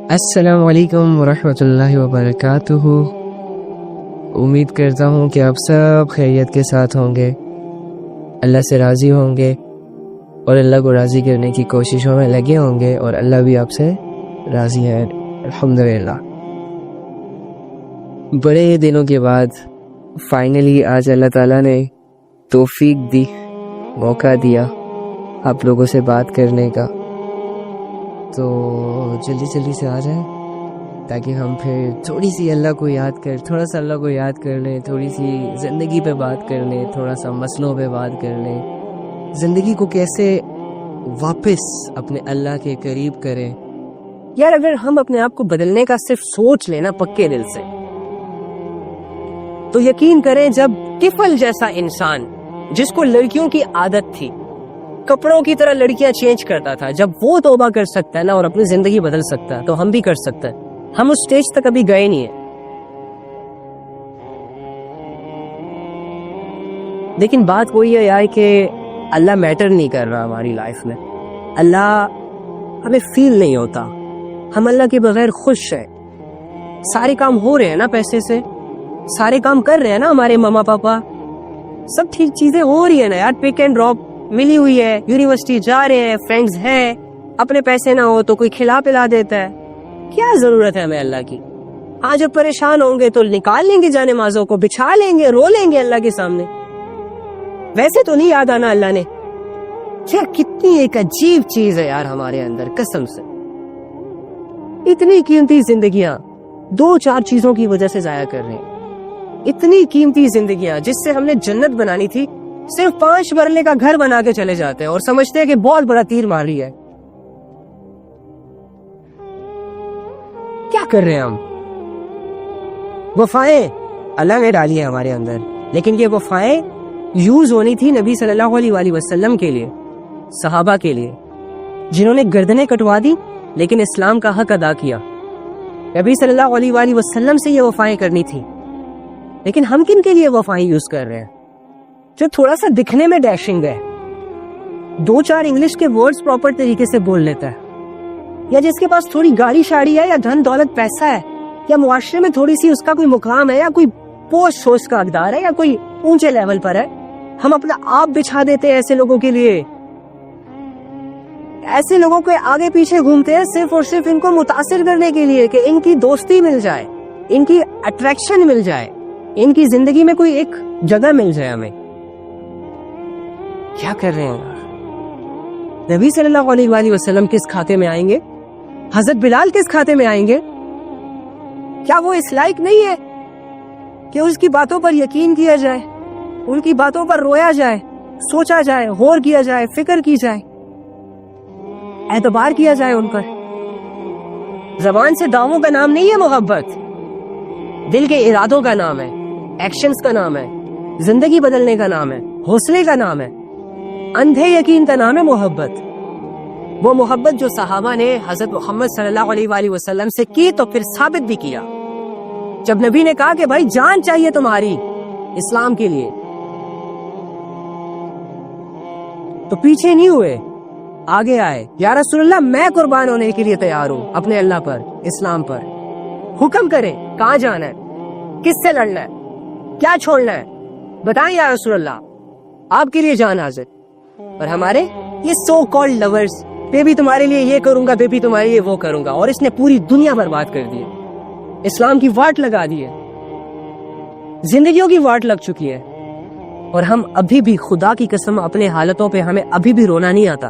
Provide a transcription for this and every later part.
السلام علیکم ورحمۃ اللہ وبرکاتہ۔ امید کرتا ہوں کہ آپ سب خیریت کے ساتھ ہوں گے، اللہ سے راضی ہوں گے اور اللہ کو راضی کرنے کی کوششوں میں لگے ہوں گے، اور اللہ بھی آپ سے راضی ہے الحمدللہ۔ بڑے دنوں کے بعد فائنلی آج اللہ تعالیٰ نے توفیق دی، موقع دیا آپ لوگوں سے بات کرنے کا، تو جلدی سے آ جائیں تاکہ ہم پھر تھوڑی سی اللہ کو یاد تھوڑا سا اللہ کو یاد کر لیں، تھوڑی سی زندگی پہ بات کر لیں، تھوڑا سا مسئلوں پہ بات کر لیں، زندگی کو کیسے واپس اپنے اللہ کے قریب کریں۔ یار اگر ہم اپنے آپ کو بدلنے کا صرف سوچ لینا پکے دل سے، تو یقین کریں جب طفل جیسا انسان جس کو لڑکیوں کی عادت تھی کپڑوں کی طرح لڑکیاں چینج کرتا تھا، جب وہ توبہ کر سکتا ہے نا اور اپنی زندگی بدل سکتا ہے تو ہم بھی کر سکتے ہیں۔ ہم اس سٹیج تک ابھی گئے نہیں ہیں، لیکن بات وہی ہے یار کہ اللہ میٹر نہیں کر رہا ہماری لائف میں، اللہ ہمیں فیل نہیں ہوتا، ہم اللہ کے بغیر خوش ہیں۔ سارے کام ہو رہے ہیں نا پیسے سے، سارے کام کر رہے ہیں نا ہمارے ماما پاپا، سب ٹھیک چیزیں ہو رہی ہیں نا یار، پک اینڈ ڈراپ ملی ہوئی ہے، یونیورسٹی جا رہے ہیں، فرینڈز ہیں، اپنے پیسے نہ ہو تو کوئی کھلا پلا دیتا ہے، کیا ضرورت ہے ہمیں اللہ کی؟ ہاں جب پریشان ہوں گے تو نکال لیں گے جانے مازوں کو، بچھا لیں گے، رو لیں گے اللہ کے سامنے، ویسے تو نہیں یاد آنا اللہ نے۔ کیا کتنی ایک عجیب چیز ہے یار ہمارے اندر، قسم سے اتنی قیمتی زندگیاں 2-4 چیزوں کی وجہ سے ضائع کر رہے ہیں، اتنی قیمتی زندگیاں جس سے ہم نے جنت بنانی تھی، صرف 5 مرلے کا گھر بنا کے چلے جاتے ہیں اور سمجھتے ہیں کہ بہت بڑا تیر مار رہی ہے۔ کیا کر رہے ہیں ہم؟ وفائیں اللہ نے ڈالی ہے ہمارے اندر، لیکن یہ وفائیں یوز ہونی تھی نبی صلی اللہ علیہ وآلہ وسلم کے لیے، صحابہ کے لیے، جنہوں نے گردنیں کٹوا دی لیکن اسلام کا حق ادا کیا۔ نبی صلی اللہ علیہ وآلہ وسلم سے یہ وفائیں کرنی تھی، لیکن ہم کن کے لیے وفائیں یوز کر رہے ہیں؟ جو تھوڑا سا دکھنے میں ڈیشنگ ہے، 2-4 انگلش کے ورڈز پراپر طریقے سے بول لیتا ہے، یا جس کے پاس تھوڑی گاڑی شاڑی ہے، یا دھن دولت پیسہ ہے، یا معاشرے میں تھوڑی سی اس کا کوئی مقام ہے، یا کوئی پوسٹ شوش کا اقدار ہے، یا کوئی اونچے لیول پر ہے، ہم اپنا آپ بچھا دیتے ہیں ایسے لوگوں کے لیے، ایسے لوگوں کے آگے پیچھے گھومتے ہیں صرف اور صرف ان کو متاثر کرنے کے لیے کہ ان کی دوستی مل جائے، ان کی اٹریکشن مل جائے، ان کی زندگی میں کوئی ایک جگہ مل جائے ہمیں۔ کیا کر رہے ہیں؟ نبی صلی اللہ علیہ وآلہ وسلم کس کھاتے میں آئیں گے؟ حضرت بلال کس کھاتے میں آئیں گے؟ کیا وہ اس لائق نہیں ہے کہ اس کی باتوں پر یقین کیا جائے، ان کی باتوں پر رویا جائے، سوچا جائے، غور کیا جائے، فکر کی جائے، اعتبار کیا جائے ان پر؟ زبان سے دعووں کا نام نہیں ہے محبت، دل کے ارادوں کا نام ہے، ایکشنز کا نام ہے، زندگی بدلنے کا نام ہے، حوصلے کا نام ہے، اندھے یقین کا نام ہے محبت۔ وہ محبت جو صحابہ نے حضرت محمد صلی اللہ علیہ وآلہ وسلم سے کی تو پھر ثابت بھی کیا، جب نبی نے کہا کہ بھائی جان چاہیے تمہاری اسلام کے لیے، تو پیچھے نہیں ہوئے، آگے آئے، یا رسول اللہ میں قربان ہونے کے لیے تیار ہوں اپنے اللہ پر، اسلام پر، حکم کریں کہاں جانا ہے، کس سے لڑنا ہے، کیا چھوڑنا ہے، بتائیں یا رسول اللہ، آپ کے لیے جان حاضر۔ اور ہمارے یہ سو کالڈ لورز، بیبی تمہارے لیے یہ کروں گا، بیبی تمہارے لیے وہ کروں گا، اور اس نے پوری دنیا برباد کر دی ہے، اسلام کی واٹ لگا دی ہے، زندگیوں کی واٹ لگ چکی ہے، اور ہم ابھی بھی خدا کی قسم اپنے حالتوں پہ ہمیں ابھی بھی رونا نہیں آتا،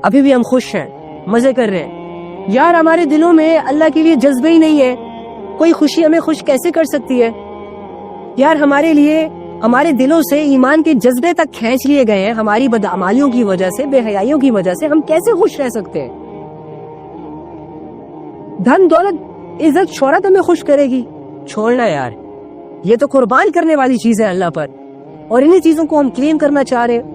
ابھی بھی ہم خوش ہیں، مزے کر رہے ہیں۔ یار ہمارے دلوں میں اللہ کے لیے جذبہ ہی نہیں ہے، کوئی خوشی ہمیں خوش کیسے کر سکتی ہے؟ یار ہمارے لیے ہمارے دلوں سے ایمان کے جذبے تک کھینچ لیے گئے ہیں ہماری بدعمالیوں کی وجہ سے، بے حیائیوں کی وجہ سے، ہم کیسے خوش رہ سکتے ہیں؟ دھن دولت عزت شہرت ہمیں خوش کرے گی؟ چھوڑنا یار، یہ تو قربان کرنے والی چیز ہے اللہ پر، اور انہی چیزوں کو ہم کلیم کرنا چاہ رہے ہیں۔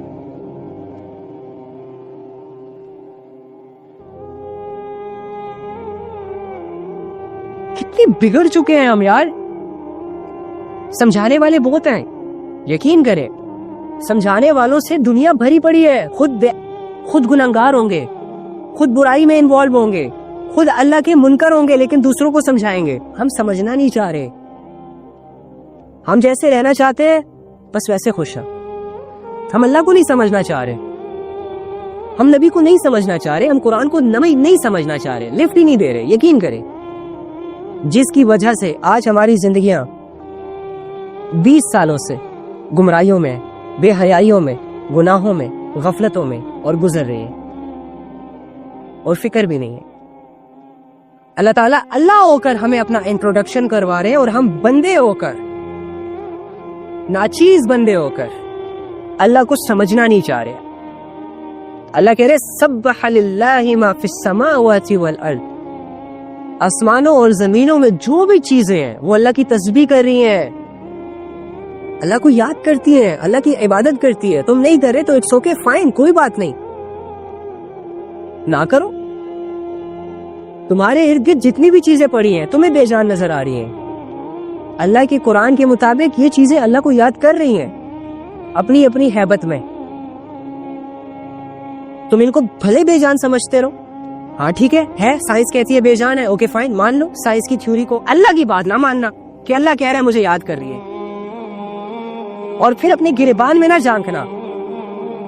کتنی بگڑ چکے ہیں ہم یار، سمجھانے والے بہت ہیں، یقین کریں سمجھانے والوں سے دنیا بھری پڑی ہے، خود گنہگار ہوں گے، خود برائی میں انوالو ہوں گے، خود اللہ کے منکر ہوں گے لیکن دوسروں کو سمجھائیں گے. ہم سمجھنا نہیں چاہ رہے. ہم جیسے رہنا چاہتے ہیں بس ویسے خوش ہیں. ہم اللہ کو نہیں سمجھنا چاہ رہے, ہم نبی کو نہیں سمجھنا چاہ رہے, ہم قرآن کو نہیں سمجھنا چاہ رہے, لفٹ ہی نہیں دے رہے. یقین کریں جس کی وجہ سے آج ہماری زندگیاں 20 سالوں سے گمراہیوں میں, بے حیائیوں میں, گناہوں میں, غفلتوں میں اور گزر رہی ہے اور فکر بھی نہیں ہے. اللہ تعالیٰ اللہ ہو کر ہمیں اپنا انٹروڈکشن کروا رہے ہیں اور ہم بندے ہو کر, ناچیز بندے ہو کر اللہ کو سمجھنا نہیں چاہ رہے. اللہ کہہ رہے سبح للہ ما فی السماوات والارض, آسمانوں اور زمینوں میں جو بھی چیزیں ہیں وہ اللہ کی تسبیح کر رہی ہیں, اللہ کو یاد کرتی ہیں, اللہ کی عبادت کرتی ہے. تم نہیں کر رہے تو اٹس اوکے, فائن, کوئی بات نہیں, نہ کرو. تمہارے ارد گرد جتنی بھی چیزیں پڑی ہیں تمہیں بے جان نظر آ رہی ہیں, اللہ کے قرآن کے مطابق یہ چیزیں اللہ کو یاد کر رہی ہیں اپنی اپنی ہیبت میں. تم ان کو بھلے بے جان سمجھتے رہو, ہاں ٹھیک ہے سائنس کہتی ہے بے جان ہے, اوکے فائن, مان لو سائنس کی تھیوری کو. اللہ کی بات نہ ماننا کہ اللہ کہہ رہا ہے مجھے یاد کر رہی ہے, اور پھر اپنے گریبان میں نہ جھانکنا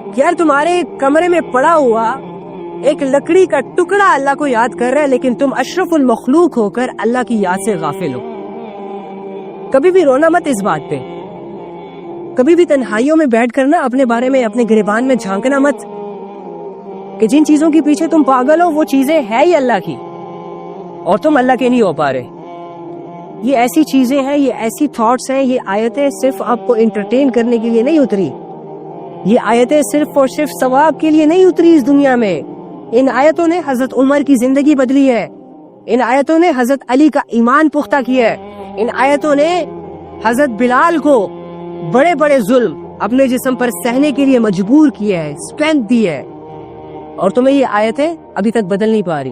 کہ یار تمہارے کمرے میں پڑا ہوا ایک لکڑی کا ٹکڑا اللہ کو یاد کر رہا ہے لیکن تم اشرف المخلوق ہو کر اللہ کی یاد سے غافل ہو. کبھی بھی رونا مت اس بات پہ, کبھی بھی تنہائیوں میں بیٹھ کر نا اپنے بارے میں اپنے گریبان میں جھانکنا مت کہ جن چیزوں کے پیچھے تم پاگل ہو وہ چیزیں ہے ہی اللہ کی اور تم اللہ کے نہیں ہو پا رہے. یہ ایسی چیزیں ہیں, یہ ایسی تھاٹس ہیں, یہ آیتیں صرف آپ کو انٹرٹین کرنے کے لیے نہیں اتری, یہ آیتیں صرف اور صرف ثواب کے لیے نہیں اتری اس دنیا میں. ان آیتوں نے حضرت عمر کی زندگی بدلی ہے, ان آیتوں نے حضرت علی کا ایمان پختہ کیا ہے, ان آیتوں نے حضرت بلال کو بڑے بڑے ظلم اپنے جسم پر سہنے کے لیے مجبور کیا ہے, اسٹرینتھ دی ہے, اور تمہیں یہ آیتیں ابھی تک بدل نہیں پا رہی.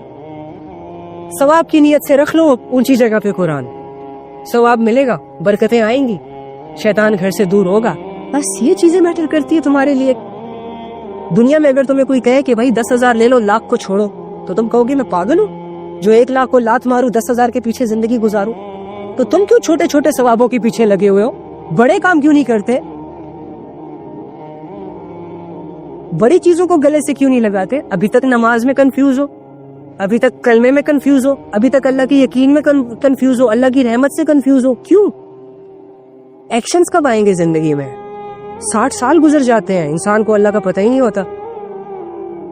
ثواب کی نیت سے رکھ لو اونچی جگہ پہ قرآن, ثواب ملے گا, برکتیں آئیں گی, شیطان گھر سے دور ہوگا. بس یہ چیزیں میٹر کرتی ہے تمہارے لیے. دنیا میں اگر تمہیں کوئی کہے کہ بھائی 10,000 لے لو, لاکھ کو چھوڑو, تو تم کہو گے میں پاگل ہوں جو 1 لاکھ کو لات ماروں 10,000 کے پیچھے زندگی گزاروں. تو تم کیوں چھوٹے چھوٹے ثوابوں کے پیچھے لگے ہوئے ہو, بڑے کام کیوں نہیں کرتے, بڑی چیزوں کو گلے سے کیوں نہیں لگاتے؟ ابھی تک نماز میں کنفیوز ہو, ابھی تک کلمے میں کنفیوز ہو, ابھی تک اللہ کی یقین میں کنفیوز ہو, اللہ کی رحمت سے کنفیوز ہو. کیوں؟ ایکشنز کب آئیں گے زندگی میں؟ 60 سال گزر جاتے ہیں, انسان کو اللہ کا پتہ ہی نہیں ہوتا.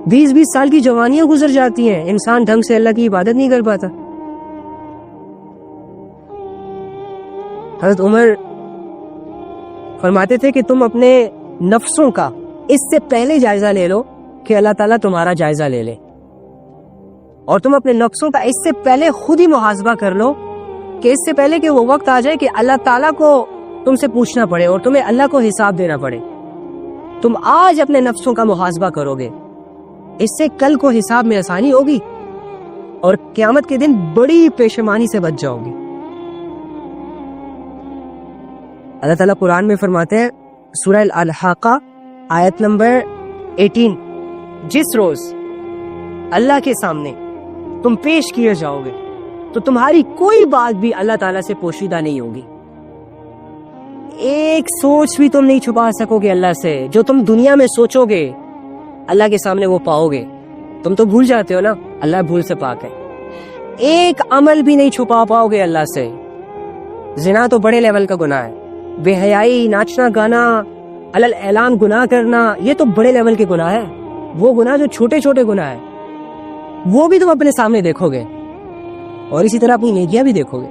20 سال کی جوانیاں گزر جاتی ہیں, انسان ڈھنگ سے اللہ کی عبادت نہیں کر پاتا. حضرت عمر فرماتے تھے کہ تم اپنے نفسوں کا اس سے پہلے جائزہ لے لو کہ اللہ تعالیٰ تمہارا جائزہ لے لے, اور تم اپنے نفسوں کا اس سے پہلے خود ہی محاسبہ کر لو کہ اس سے پہلے کہ وہ وقت آ جائے کہ اللہ تعالیٰ کو تم سے پوچھنا پڑے اور تمہیں اللہ کو حساب دینا پڑے, تم آج اپنے نفسوں کا محاسبہ کرو گے, اس سے کل کو حساب میں آسانی ہوگی اور قیامت کے دن بڑی پشیمانی سے بچ جاؤ گی. اللہ تعالیٰ قرآن میں فرماتے ہیں سورہ الحاقہ آیت نمبر 18, جس روز اللہ کے سامنے تم پیش کیے جاؤ گے تو تمہاری کوئی بات بھی اللہ تعالیٰ سے پوشیدہ نہیں ہوگی. ایک سوچ بھی تم نہیں چھپا سکو گے اللہ سے. جو تم دنیا میں سوچو گے اللہ کے سامنے وہ پاؤ گے. تم تو بھول جاتے ہو نا, اللہ بھول سے پاک ہے. ایک عمل بھی نہیں چھپا پاؤ گے اللہ سے. زنا تو بڑے لیول کا گناہ ہے, بے حیائی, ناچنا گانا, علل اعلان گناہ کرنا, یہ تو بڑے لیول کے گناہ ہے. وہ گناہ جو چھوٹے چھوٹے گناہ ہیں وہ بھی تم اپنے سامنے دیکھو گے, اور اسی طرح اپنی نیکیاں بھی دیکھو گے.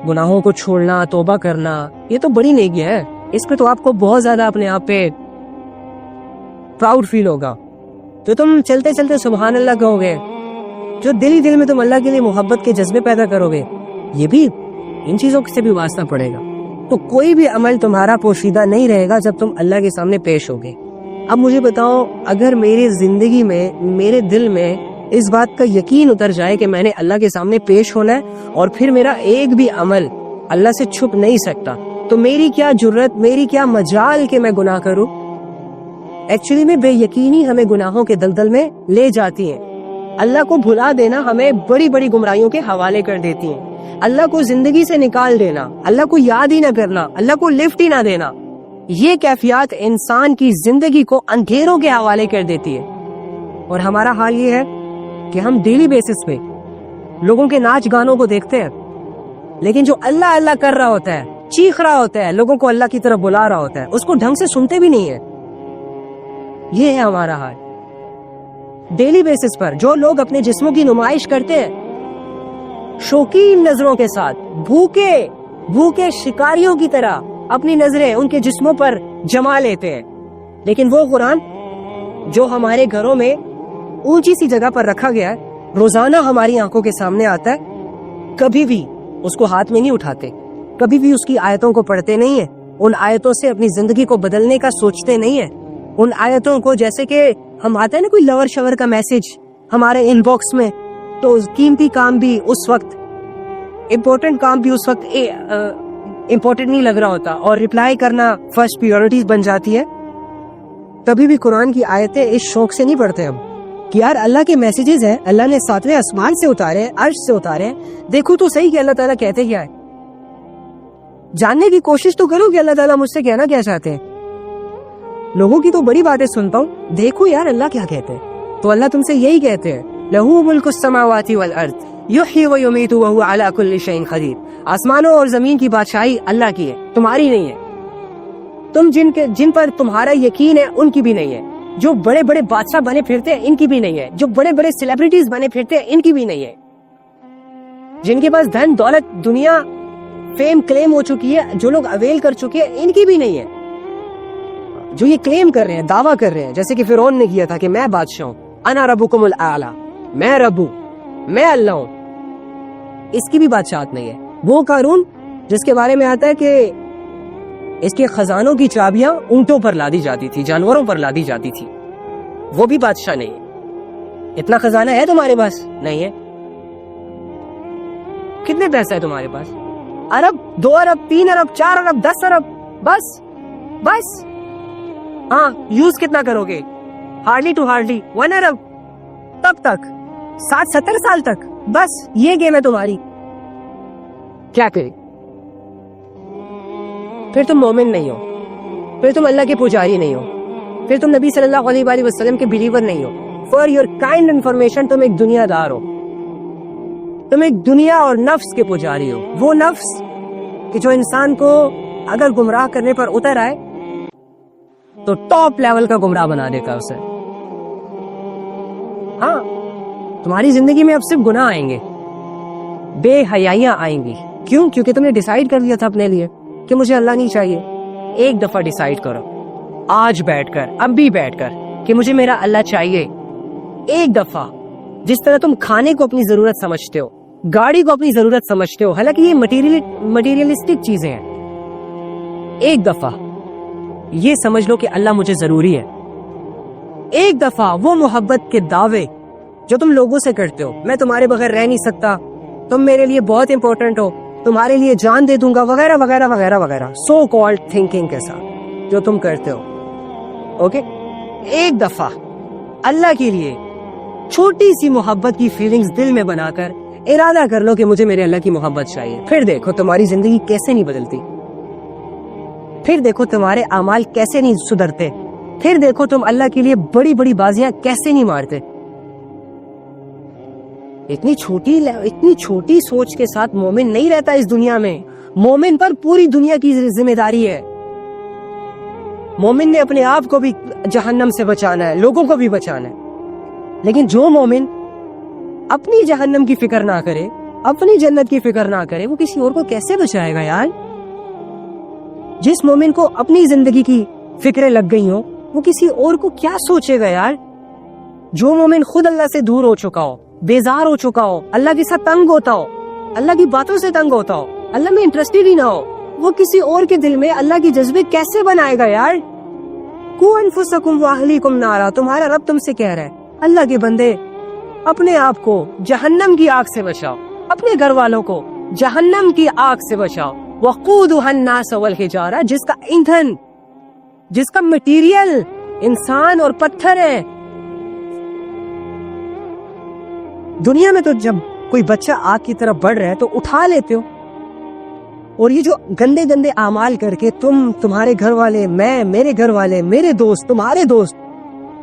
گناہوں کو چھوڑنا, توبہ کرنا, یہ تو بڑی نیکیاں ہے. اس پہ تو آپ کو بہت زیادہ اپنے آپ پہ پراؤڈ فیل ہوگا. تو تم چلتے چلتے سبحان اللہ کہو گے, جو دل ہی دل میں تم اللہ کے لیے محبت کے جذبے پیدا کرو گے, یہ بھی ان چیزوں سے بھی واسطہ پڑے گا. تو کوئی بھی عمل تمہارا پوشیدہ نہیں رہے گا جب تم اللہ کے سامنے پیش ہوگے. اب مجھے بتاؤ, اگر میری زندگی میں, میرے دل میں اس بات کا یقین اتر جائے کہ میں نے اللہ کے سامنے پیش ہونا ہے اور پھر میرا ایک بھی عمل اللہ سے چھپ نہیں سکتا, تو میری کیا جرت, میری کیا مجال کہ میں گناہ کروں. ایکچولی میں بے یقینی ہمیں گناہوں کے دلدل میں لے جاتی ہیں. اللہ کو بھلا دینا ہمیں بڑی بڑی گمراہیوں کے حوالے کر دیتی ہیں. اللہ کو زندگی سے نکال دینا, اللہ کو یاد ہی نہ کرنا, اللہ کو لفٹ ہی نہ دینا, یہ کیفیات انسان کی زندگی کو اندھیروں کے حوالے کر دیتی ہے. اور ہمارا حال یہ ہے کہ ہم ڈیلی بیسس پہ لوگوں کے ناچ گانوں کو دیکھتے ہیں, لیکن جو اللہ اللہ کر رہا ہوتا ہے, چیخ رہا ہوتا ہے, لوگوں کو اللہ کی طرف بلا رہا ہوتا ہے, اس کو ڈھنگ سے سنتے بھی نہیں ہے. یہ ہے ہمارا حال. ڈیلی بیسس پر جو لوگ اپنے جسموں کی نمائش کرتے ہیں شوقین نظروں کے ساتھ, بھوکے شکاریوں کی طرح اپنی نظریں ان کے جسموں پر جما لیتے ہیں, لیکن وہ قرآن جو ہمارے گھروں میں اونچی سی جگہ پر رکھا گیا ہے, روزانہ ہماری آنکھوں کے سامنے آتا ہے, کبھی بھی اس کو ہاتھ میں نہیں اٹھاتے, کبھی بھی اس کی آیتوں کو پڑھتے نہیں ہیں, ان آیتوں سے اپنی زندگی کو بدلنے کا سوچتے نہیں ہیں. ان آیتوں کو جیسے کہ ہم آتے ہیں نا کوئی لور شور کا میسج ہمارے ان باکس میں, تو قیمتی کام بھی اس وقت, امپورٹنٹ کام بھی اس وقت امپورٹنٹ نہیں لگ رہا ہوتا, اور ریپلائی کرنا فرسٹ پیورٹیز بن جاتی ہے. کبھی بھی قرآن کی آیتیں اس شوق سے نہیں پڑھتے ہم کہ یار اللہ کے میسیجز ہیں, اللہ نے 7ویں آسمان سے اتارے, عرش سے اتارے, دیکھو تو صحیح کہ اللہ تعالیٰ کہتے کیا ہے. جاننے کی کوشش تو کرو کہ اللہ تعالیٰ مجھ سے کہنا کیا چاہتے ہیں. لوگوں کی تو بڑی باتیں سنتا ہوں, دیکھو یار اللہ کیا کہتے ہیں. تو اللہ تم سے یہی کہتے ہیں, لہو ملک السماوات والارض یحیی و یمیت وہو علی کل شیء قدیر. آسمانوں اور زمین کی بادشاہی اللہ کی ہے, تمہاری نہیں ہے. تم جن پر تمہارا یقین ہے ان کی بھی نہیں ہے. جو بڑے بڑے بادشاہ بنے پھرتے ہیں ان کی بھی نہیں ہے. جو بڑے بڑے سیلیبریٹیز بنے پھرتے ہیں ان کی بھی نہیں ہے. جن کے پاس دھن دولت دنیا فیم کلیم ہو چکی ہے, جو لوگ اویل کر چکے ہیں, ان کی بھی نہیں ہے. جو یہ کلیم کر رہے ہیں, دعویٰ کر رہے ہیں, جیسے کہ فرعون نے کیا تھا کہ میں بادشاہ ہوں, انا ربکم الاعلی, میں رب ہوں, میں اللہ ہوں, اس کی بھی بادشاہت نہیں ہے. وہ قارون جس کے بارے میں آتا ہے کہ اس کے خزانوں کی چابیاں اونٹوں پر لادی جاتی تھی, جانوروں پر لادی جاتی تھی, وہ بھی بادشاہ نہیں ہے. اتنا خزانہ ہے تمہارے پاس؟ نہیں ہے. کتنے پیسہ ہے تمہارے پاس؟ ارب, 2 ارب, 3 ارب, 4 ارب, 10 ارب, بس. ہاں, یوز کتنا کرو گے؟ ہارڈلی ٹو ہارڈلی 1 ارب. تب تک 60-70 سال تک بس یہ گیم ہے تمہاری. کیا کرے؟ پھر تم مومن نہیں ہو, پھر تم اللہ کے پجاری نہیں ہو, پھر تم نبی صلی اللہ علیہ وآلہ وسلم کے بلیور نہیں ہو. فار یور کائنڈ انفارمیشن, تم ایک دنیا دار ہو, تم ایک دنیا اور نفس کے پجاری ہو. وہ نفس کہ جو انسان کو اگر گمراہ کرنے پر اتر آئے تو ٹاپ لیول کا گمراہ بنا دیتا ہے اسے. ہاں, تمہاری زندگی میں اب صرف گناہ آئیں گے, بے حیائیاں آئیں گی. کیوں؟ کیونکہ تم نے ڈیسائیڈ کر لیا تھا اپنے لیے کہ مجھے اللہ نہیں چاہیے. ایک دفعہ ڈیسائیڈ کرو, آج بیٹھ کر, اب بھی بیٹھ کر, کہ مجھے میرا اللہ چاہیے. ایک دفعہ, جس طرح تم کھانے کو اپنی ضرورت سمجھتے ہو, گاڑی کو اپنی ضرورت سمجھتے ہو, حالانکہ یہ مٹیریلسٹک چیزیں ہیں, ایک دفعہ یہ سمجھ لو کہ اللہ مجھے ضروری ہے. ایک دفعہ وہ محبت کے دعوے جو تم لوگوں سے کرتے ہو, میں تمہارے بغیر رہ نہیں سکتا, تم میرے لیے بہت امپورٹنٹ ہو, تمہارے لیے جان دے دوں گا, وغیرہ وغیرہ وغیرہ وغیرہ, سو کالڈ تھنکنگ کے ساتھ جو تم کرتے ہو. اوکے, ایک دفعہ اللہ کے لیے چھوٹی سی محبت کی فیلنگز دل میں بنا کر ارادہ کر لو کہ مجھے میرے اللہ کی محبت چاہیے. پھر دیکھو تمہاری زندگی کیسے نہیں بدلتی, پھر دیکھو تمہارے اعمال کیسے نہیں سدھرتے, پھر دیکھو تم اللہ کے لیے بڑی بڑی بازیاں کیسے نہیں مارتے. اتنی چھوٹی سوچ کے ساتھ مومن نہیں رہتا اس دنیا میں. مومن پر پوری دنیا کی ذمہ داری ہے. مومن نے اپنے آپ کو بھی جہنم سے بچانا ہے, لوگوں کو بھی بچانا ہے. لیکن جو مومن اپنی جہنم کی فکر نہ کرے, اپنی جنت کی فکر نہ کرے, وہ کسی اور کو کیسے بچائے گا یار؟ جس مومن کو اپنی زندگی کی فکریں لگ گئی ہوں, وہ کسی اور کو کیا سوچے گا یار؟ جو مومن خود اللہ سے دور ہو چکا ہو, بیزار ہو چکا ہو, اللہ کے ساتھ تنگ ہوتا ہو, اللہ کی باتوں سے تنگ ہوتا ہو, اللہ میں انٹرسٹڈ ہی نہ ہو, وہ کسی اور کے دل میں اللہ کی جذبے کیسے بنائے گا یار؟ قوا انفسکم واہلیکم نارا, تمہارا رب تم سے کہہ رہا ہے اللہ کے بندے اپنے آپ کو جہنم کی آگ سے بچاؤ, اپنے گھر والوں کو جہنم کی آگ سے بچاؤ. وقودها الناس والحجارہ, جس کا ایندھن, جس کا مٹیریل انسان اور پتھر ہے. دنیا میں تو جب کوئی بچہ آگ کی طرف بڑھ رہا ہے تو اٹھا لیتے ہو, اور یہ جو گندے گندے اعمال کر کے تمہارے گھر والے, میں, میرے گھر والے, میرے دوست, تمہارے دوست,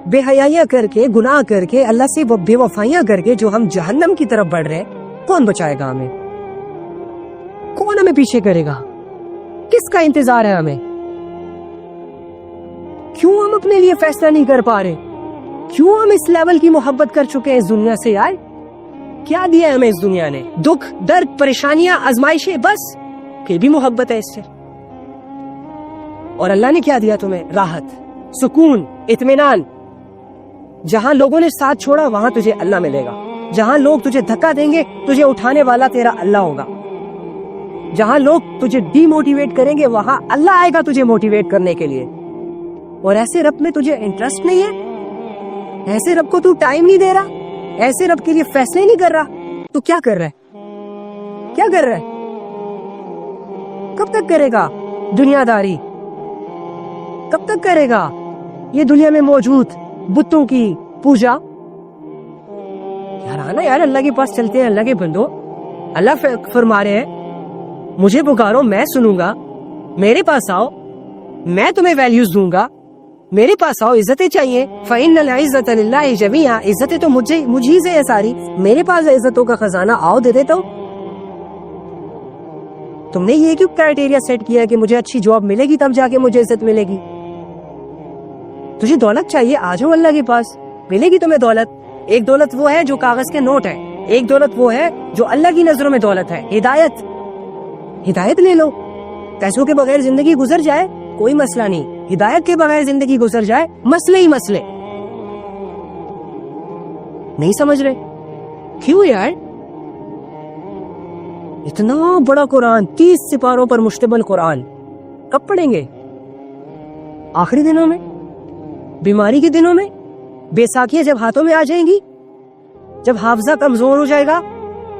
بے حیائیاں کر کے, گناہ کر کے, اللہ سے بے وفائیاں کر کے جو ہم جہنم کی طرف بڑھ رہے ہیں, کون بچائے گا ہمیں؟ کون ہمیں پیچھے کرے گا؟ کس کا انتظار ہے ہمیں؟ کیوں ہم اپنے لیے فیصلہ نہیں کر پا رہے؟ کیوں ہم اس لیول کی محبت کر چکے ہیں اس دنیا سے؟ یار کیا دیا ہے ہمیں اس دنیا نے؟ دکھ, درد, پریشانیاں, آزمائشیں, بس پھر بھی محبت ہے اس سے. اور اللہ نے کیا دیا تمہیں؟ راحت, سکون, اطمینان. جہاں لوگوں نے ساتھ چھوڑا وہاں تجھے اللہ ملے گا. جہاں لوگ تجھے دھکا دیں گے تجھے اٹھانے والا تیرا اللہ ہوگا. جہاں لوگ تجھے ڈی موٹیویٹ کریں گے وہاں اللہ آئے گا تجھے موٹیویٹ کرنے کے لیے. اور ایسے رب میں تجھے انٹرسٹ نہیں ہے, ایسے رب کو تو ٹائم نہیں دے رہا, ایسے رب کے لیے فیصلے نہیں کر رہا, تو کیا کر رہا ہے؟ کیا کر رہا ہے؟ کب تک کرے گا دنیا داری؟ کب تک کرے گا یہ دنیا میں موجود بتوں کی پوجا؟ یار آنا یار, اللہ کے پاس چلتے ہیں. اللہ کے بندو, اللہ فرما رہے ہیں مجھے پکارو میں سنوں گا, میرے پاس آؤ میں تمہیں ویلیوز دوں گا, میرے پاس آؤ. عزتیں چاہیے, فَإِنَّ الْعِزَّةَ لِلَّهِ جَمِيعًا, عزتیں تو مجھے سے ہے ساری, میرے پاس عزتوں کا خزانہ, آؤ دے دیتا ہوں. تم نے یہ کیوں کرائٹیریا سیٹ کیا کہ مجھے اچھی جاب ملے گی تب جا کے مجھے عزت ملے گی؟ تجھے دولت چاہیے, آ جاؤ اللہ کے پاس, ملے گی تمہیں دولت. ایک دولت وہ ہے جو کاغذ کے نوٹ ہے, ایک دولت وہ ہے جو اللہ کی نظروں میں دولت ہے, ہدایت. ہدایت لے لو. پیسوں کے بغیر زندگی گزر جائے کوئی مسئلہ نہیں, ہدایت کے بغیر زندگی گزر جائے مسئلے ہی مسئلے. نہیں سمجھ رہے کیوں یار؟ اتنا بڑا قرآن, 30 سپاروں پر مشتمل قرآن, کب پڑھیں گے؟ آخری دنوں میں, بیماری کے دنوں میں, بیساکھیاں جب ہاتھوں میں آ جائیں گی, جب حافظہ کمزور ہو جائے گا,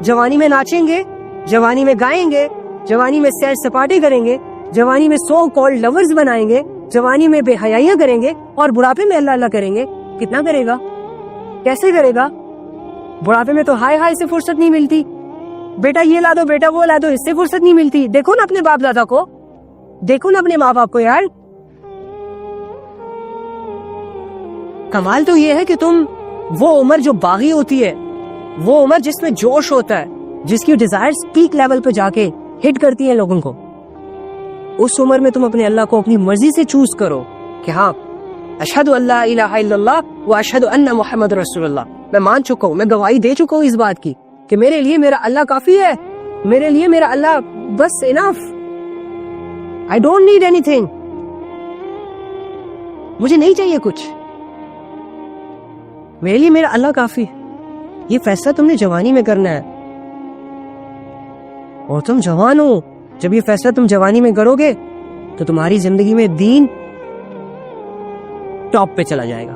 جوانی میں ناچیں گے, جوانی میں گائیں گے, جوانی میں سیر سپاٹے کریں گے, جوانی میں سو کالڈ لورز بنائیں گے, جوانی میں بے حیائیاں کریں گے, اور بڑھاپے میں اللہ اللہ کریں گے. کتنا کرے گا؟ کیسے کرے گا؟ بڑھاپے میں تو ہائے ہائے سے فرصت نہیں ملتی, بیٹا یہ لا دو, بیٹا وہ لا دو, اس سے فرصت نہیں ملتی. دیکھو نا اپنے باپ دادا کو, دیکھو نا اپنے ماں باپ کو. یار کمال تو یہ ہے کہ تم وہ عمر جو باغی ہوتی ہے, وہ عمر جس میں جوش ہوتا ہے, جس کی ڈیزائرز پیک لیول پہ جا کے ہٹ کرتی ہیں لوگوں کو, اس عمر میں تم اپنے اللہ کو اپنی مرضی سے چوز کرو کہ ہاں اشہد اللہ الہ الا اللہ و اشہد ان محمد رسول اللہ, میں مان چکا ہوں, میں گواہی دے چکا ہوں اس بات کی کہ میرے لیے میرا اللہ کافی ہے, میرے لیے میرا اللہ بس انف, آئی ڈونٹ نیڈ اینی تھنگ, مجھے نہیں چاہیے کچھ, میرے لیے میرا اللہ کافی. یہ فیصلہ تم نے جوانی میں کرنا ہے, اور تم جوان ہو. جب یہ فیصلہ تم جوانی میں کرو گے تو تمہاری زندگی میں دین ٹاپ پہ چلا جائے گا,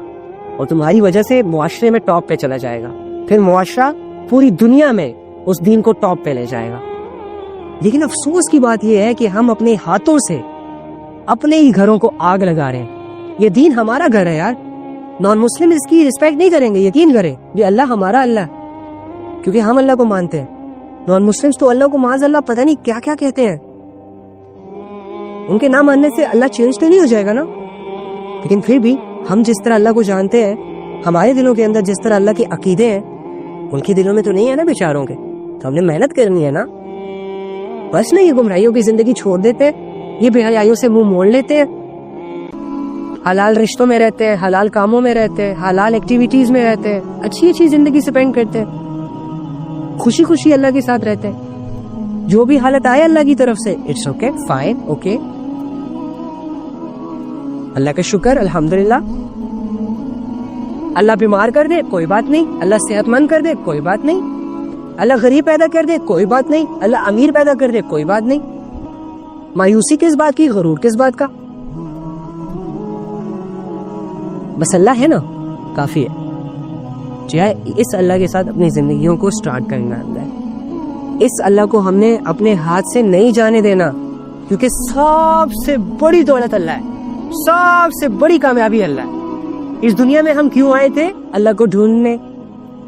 اور تمہاری وجہ سے معاشرے میں ٹاپ پہ چلا جائے گا, پھر معاشرہ پوری دنیا میں اس دین کو ٹاپ پہ لے جائے گا. لیکن افسوس کی بات یہ ہے کہ ہم اپنے ہاتھوں سے اپنے ہی گھروں کو آگ لگا رہے ہیں. یہ دین ہمارا گھر ہے یار, نان مسلم اس کی رسپیکٹ نہیں کریں گے, یقین کریں, یہ اللہ ہمارا اللہ ہے کیونکہ ہم اللہ کو مانتے ہیں. نان مسلمس تو اللہ کو معاذ اللہ پتہ نہیں کیا کیا کہتے ہیں. ان کے نہ ماننے سے اللہ چینج تو نہیں ہو جائے گا نا, لیکن پھر بھی ہم جس طرح اللہ کو جانتے ہیں, ہمارے دلوں کے اندر جس طرح اللہ کے عقیدے ہیں ان کے دلوں میں تو نہیں ہے نا بیچاروں کے. تو ہم نے محنت کرنی ہے نا, بس نہیں یہ گمراہیوں کی زندگی چھوڑ دیتے, یہ بے حیائیوں سے منہ موڑ لیتے ہیں, حلال رشتوں میں رہتے ہیں, حلال کاموں میں رہتے ہیں, حلال ایکٹیویٹیز میں رہتے ہیں, اچھی اچھی زندگی سپینڈ کرتے ہیں, خوشی خوشی اللہ کے ساتھ رہتے ہیں. جو بھی حالت آئے اللہ کی طرف سے اٹس اوکے, فائن, اوکے, اللہ کا شکر, الحمدللہ. اللہ بیمار کر دے کوئی بات نہیں, اللہ صحت مند کر دے کوئی بات نہیں, اللہ غریب پیدا کر دے کوئی بات نہیں, اللہ امیر پیدا کر دے کوئی بات نہیں. مایوسی کس بات کی, غرور کس بات کا؟ بس اللہ ہے نا, کافی ہے. چاہے اس اللہ کے ساتھ اپنی زندگیوں کو سٹارٹ کرنا ہے, اس اللہ کو ہم نے اپنے ہاتھ سے نہیں جانے دینا, کیونکہ سب سے بڑی دولت اللہ ہے, سب سے بڑی کامیابی اللہ ہے. اس دنیا میں ہم کیوں آئے تھے؟ اللہ کو ڈھونڈنے,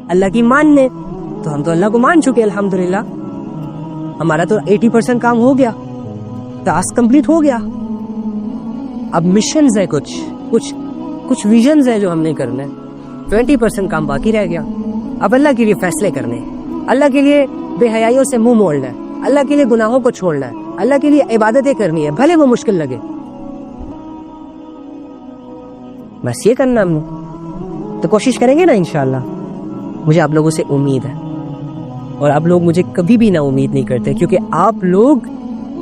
اللہ کی ماننے, تو ہم تو اللہ کو مان چکے الحمدللہ. ہمارا تو 80% کام ہو گیا, ٹاسک کمپلیٹ ہو گیا. اب مشنز ہے, کچھ ویژنز ہے جو ہم نے کرنا ہے. 20% کام باقی رہ گیا. اب اللہ کے لیے فیصلے کرنے, اللہ کے لیے بے حیائیوں سے منہ موڑنا ہے, اللہ کے لیے گناہوں کو چھوڑنا ہے, اللہ کے لیے عبادتیں کرنی ہے, بھلے وہ مشکل لگے. بس یہ کرنا ہم نے, تو کوشش کریں گے نا انشاءاللہ. مجھے آپ لوگوں سے امید ہے, اور آپ لوگ مجھے کبھی بھی نا امید نہیں کرتے, کیونکہ آپ لوگ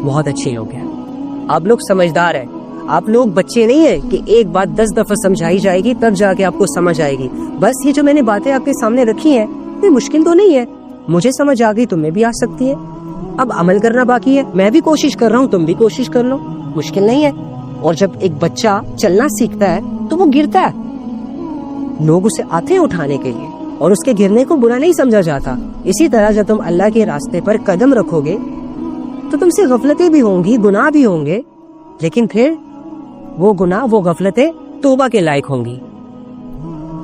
بہت اچھے لوگ ہیں, آپ لوگ سمجھدار ہیں, آپ لوگ بچے نہیں ہیں کہ ایک بات 10 دفعہ سمجھائی جائے گی تب جا کے آپ کو سمجھ آئے گی. بس یہ جو میں نے باتیں آپ کے سامنے رکھی ہیں یہ مشکل تو نہیں ہے, مجھے سمجھ آ گئی, تمہیں بھی آ سکتی ہے. اب عمل کرنا باقی ہے, میں بھی کوشش کر رہا ہوں, تم بھی کوشش کر لو, مشکل نہیں ہے. اور جب ایک بچہ چلنا سیکھتا ہے تو وہ گرتا ہے, لوگ اسے آتے ہیں اٹھانے کے لیے, اور اس کے گرنے کو برا نہیں سمجھا جاتا. اسی طرح جب تم اللہ کے راستے پر قدم رکھو گے تو تم سے غفلتیں بھی ہوں گی, گناہ بھی ہوں گے, لیکن پھر وہ گناہ, وہ غفلتیں توبہ کے لائق ہوں گی.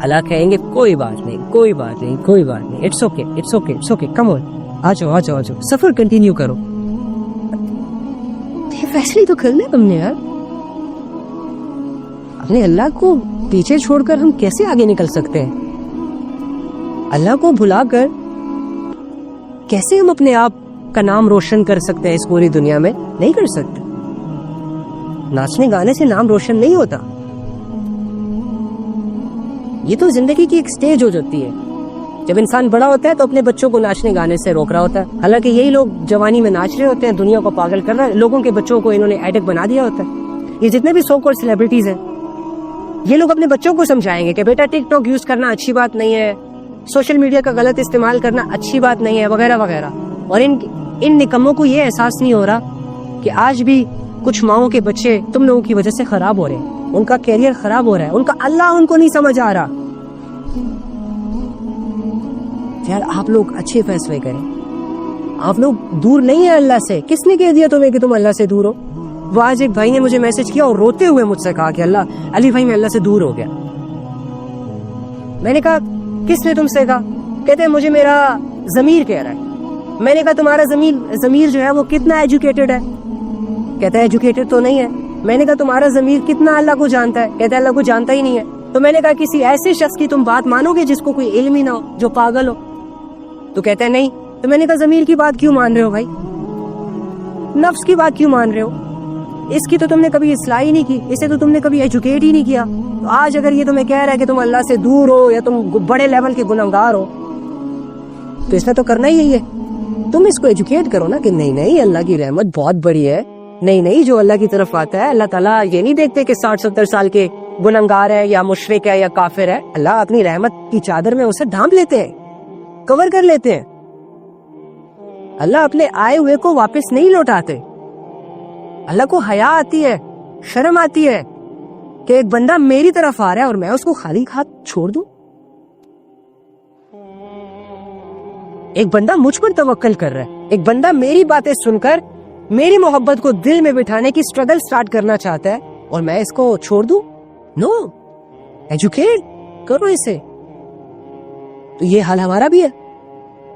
اللہ کہیں گے کوئی بات نہیں, کوئی بات نہیں, کوئی بات نہیں, it's okay, it's okay, it's okay, come on, آ جاؤ, آ جاؤ, آ جاؤ, سفر کنٹینیو کرو. یہ فیصلے تو کرنے تم نے یار. اپنے اللہ کو پیچھے چھوڑ کر ہم کیسے آگے نکل سکتے ہیں؟ اللہ کو بھلا کر کیسے ہم اپنے آپ کا نام روشن کر سکتے ہیں اس پوری دنیا میں؟ نہیں کر سکتے. ناچنے گانے سے نام روشن نہیں ہوتا. یہ تو زندگی کی ایک سٹیج ہو جاتی ہے. جب انسان بڑا ہوتا ہے تو اپنے بچوں کو ناچنے گانے سے روک رہا ہوتا ہے, حالانکہ یہی لوگ جوانی میں ناچ رہے ہوتے ہیں, دنیا کو پاگل کر رہے ہیں, لوگوں کے بچوں کو انہوں نے ایڈکٹ بنا دیا ہوتا ہے. یہ جتنے بھی سو کالڈ سیلیبریٹیز ہیں, یہ لوگ اپنے بچوں کو سمجھائیں گے کہ بیٹا ٹک ٹاک یوز کرنا اچھی بات نہیں ہے, سوشل میڈیا کا غلط استعمال کرنا اچھی بات نہیں ہے, وغیرہ وغیرہ. اور ان نکموں کو یہ احساس نہیں ہو رہا کہ آج بھی کچھ ماؤں کے بچے تم لوگوں کی وجہ سے خراب ہو رہے ہیں, ان کا کیریئر خراب ہو رہا ہے, ان کا اللہ ان کو نہیں سمجھ آ رہا. یار آپ لوگ اچھے فیصلے کریں, آپ لوگ دور نہیں ہیں اللہ سے. کس نے کہہ دیا تمہیں کہ تم اللہ سے دور ہو؟ وہ آج ایک بھائی نے مجھے میسج کیا اور روتے ہوئے مجھ سے کہا کہ علی بھائی میں اللہ سے دور ہو گیا. میں نے کہا کس نے تم سے کہا؟ کہتے ہیں مجھے میرا ضمیر کہہ رہا ہے. میں نے کہا تمہارا ضمیر جو ہے وہ کتنا ایجوکیٹڈ ہے؟ کہتا ہے ایجوکیٹڈ تو نہیں ہے. میں نے کہا تمہارا ضمیر کتنا اللہ کو جانتا ہے؟ کہتا ہے اللہ کو جانتا ہی نہیں ہے. تو میں نے کہا کسی ایسے شخص کی تم بات مانو گے جس کو کوئی علم ہی نہ ہو, جو پاگل ہو؟ تو کہتا ہے نہیں. تو میں نے کہا ضمیر کی بات کیوں مان رہے ہو بھائی, نفس کی بات کیوں مان رہے ہو؟ اس کی تو تم نے کبھی اصلاح ہی نہیں کی, اسے تو تم نے کبھی ایجوکیٹ ہی نہیں کیا. تو آج اگر یہ تمہیں کہہ رہا ہے کہ تم اللہ سے دور ہو یا تم بڑے لیول کے گنہگار ہو, تو اس نے تو کرنا ہی یہی ہے. تم اس کو ایجوکیٹ کرو نا کہ نہیں اللہ کی رحمت بہت بڑی ہے, نہیں جو اللہ کی طرف آتا ہے, اللہ تعالیٰ یہ نہیں دیکھتے کہ 60-70 سال کے گنہگار ہے یا مشرک ہے یا کافر ہے. اللہ اپنی رحمت کی چادر میں اسے ڈھانپ لیتے ہیں, کور کر لیتے ہیں. اللہ اپنے آئے ہوئے کو واپس نہیں لوٹاتے. اللہ کو حیا آتی ہے, شرم آتی ہے کہ ایک بندہ میری طرف آ رہا ہے اور میں اس کو خالی ہاتھ چھوڑ دوں. ایک بندہ مجھ پر توکل کر رہا ہے, ایک بندہ میری باتیں سن کر میری محبت کو دل میں بٹھانے کی سٹرگل سٹارٹ کرنا چاہتا ہے, اور میں اس کو چھوڑ دوں؟ نو, ایجوکیٹ کرو اسے. تو یہ حال ہمارا بھی ہے.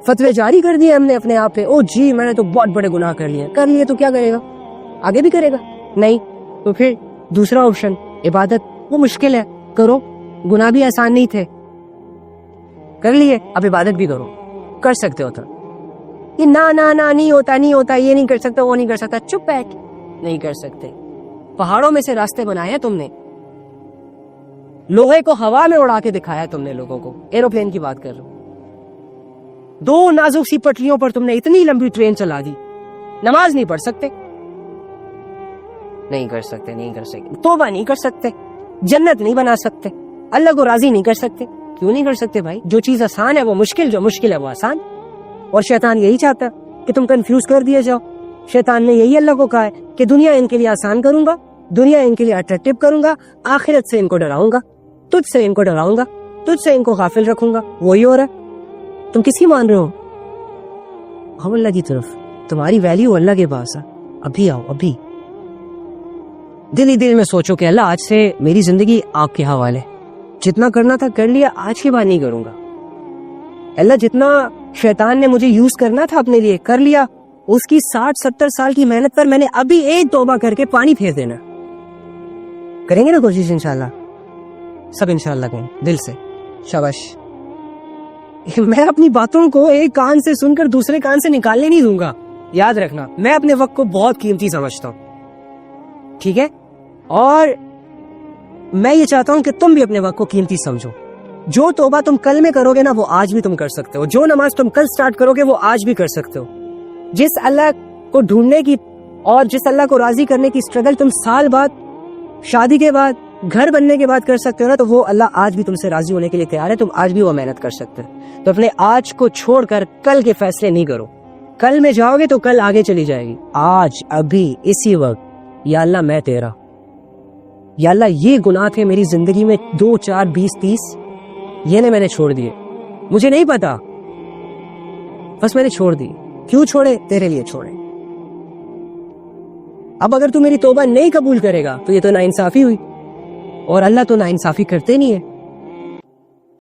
فتوے جاری کر دیے ہم نے اپنے آپ پہ, او جی میں نے تو بہت بڑے گناہ کر لیے تو کیا کرے گا؟ آگے بھی کرے گا؟ نہیں. تو پھر دوسرا آپشن عبادت, وہ مشکل ہے, کرو. گناہ بھی آسان نہیں تھے, کر لیے, اب عبادت بھی کرو. کر سکتے ہو تو یہ نہ نہیں ہوتا, یہ نہیں کر سکتا, وہ نہیں کر سکتا, چپ بیٹھ. نہیں کر سکتے. پہاڑوں میں سے راستے بنائے ہیں تم نے, لوہے کو ہوا میں اڑا کے دکھایا تم نے لوگوں کو. ایروپلین کی بات کر رہا ہوں. 2 نازک سی پٹریوں پر تم نے اتنی لمبی ٹرین چلا دی. نماز نہیں پڑھ سکتے, نہیں کر سکتے. توبہ نہیں کر سکتے, جنت نہیں بنا سکتے, اللہ کو راضی نہیں کر سکتے. کیوں نہیں کر سکتے بھائی؟ جو چیز آسان ہے وہ مشکل, جو مشکل ہے وہ آسان. اور شیطان یہی چاہتا ہے کہ تم کنفیوز کر دیے جاؤ. شیطان نے یہی اللہ کو کہا ہے کہ دنیا ان کے لیے آسان کروں گا, دنیا ان کے لیے اٹریکٹیو کروں گا, آخرت سے ان کو ڈراؤں گا, تجھ سے ان کو ڈراؤں گا, تجھ سے ان کو غافل رکھوں گا. وہی ہو رہا ہے. تم کس کی مان رہے ہو؟ ہم اللہ کی طرف. تمہاری ویلیو اللہ کے پاس ہے. ابھی آؤ, ابھی دل ہی دل میں سوچو کہ اللہ آج سے میری زندگی آپ کے حوالے. جتنا کرنا تھا کر لیا, آج کے بعد نہیں کروں گا. اللہ جتنا شیطان نے مجھے یوز کرنا تھا اپنے لیے، کر لیا. اس کی 60-70 سال کی محنت پر میں نے ابھی ایک توبہ کر کے پانی پھیر دینا. کریں گے نا کوشش انشاءاللہ، سب انشاءاللہ کریں دل سے. شاباش. میں اپنی باتوں کو ایک کان سے سن کر دوسرے کان سے نکالنے نہیں دوں گا. یاد رکھنا، میں اپنے وقت کو بہت قیمتی سمجھتا ہوں، ٹھیک ہے؟ اور میں یہ چاہتا ہوں کہ تم بھی اپنے وقت کو قیمتی سمجھو. جو توبہ تم کل میں کرو گے نا وہ آج بھی تم کر سکتے ہو. جو نماز تم کل سٹارٹ کرو گے وہ آج بھی کر سکتے ہو. جس اللہ کو ڈھونڈنے کی اور جس اللہ کو راضی کرنے کی اسٹرگل تم سال بعد، شادی کے بعد، گھر بننے کے بعد کر سکتے ہو نا، تو وہ اللہ آج بھی تم سے راضی ہونے کے لیے تیار ہے. تم آج بھی وہ محنت کر سکتے ہو. تو اپنے آج کو چھوڑ کر کل کے فیصلے نہیں کرو. کل میں جاؤ گے تو کل آگے چلی جائے گی. آج ابھی اسی وقت یا اللہ میں تیرا، یا اللہ یہ گناہ تھے میری زندگی میں 2 4 20 30، یہ میں نے چھوڑ دیے. مجھے نہیں پتا، بس میں نے چھوڑ دی. کیوں چھوڑے؟ تیرے لیے چھوڑے. اب اگر تو میری توبہ نہیں قبول کرے گا تو یہ تو ناانصافی ہوئی، اور اللہ تو ناانصافی کرتے نہیں ہے.